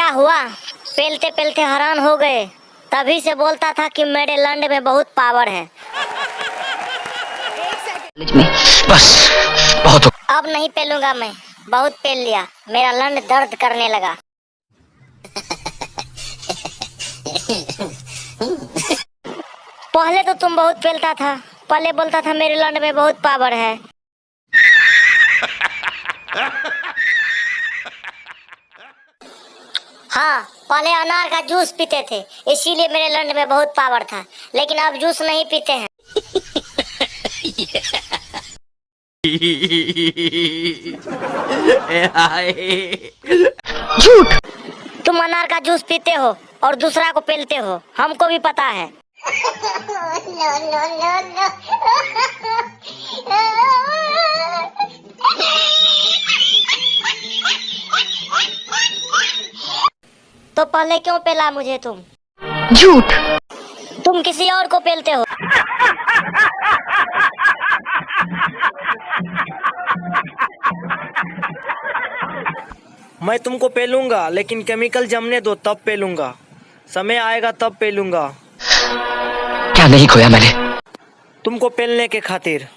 क्या हुआ? पेलते पेलते हैरान हो गए। तभी से बोलता था कि मेरे लंड में बहुत पावर है। बस बहुत हो। अब नहीं पेलूंगा मैं, बहुत पेल लिया। मेरा लंड दर्द करने लगा। पहले तो तुम बहुत पेलता था, पहले बोलता था मेरे लंड में बहुत पावर है। हाँ, पहले अनार का जूस पीते थे, इसीलिए मेरे लंड में बहुत पावर था। लेकिन अब जूस नहीं पीते हैं। झूठ। तुम अनार का जूस पीते हो और दूसरा को पेलते हो, हमको भी पता है। तो पहले क्यों पेला मुझे तुम? झूठ। तुम किसी और को पेलते हो। मैं तुमको पेलूंगा, लेकिन केमिकल जमने दो तब पेलूंगा। समय आएगा तब पेलूंगा। क्या नहीं खोया मैंने तुमको पेलने के खातिर।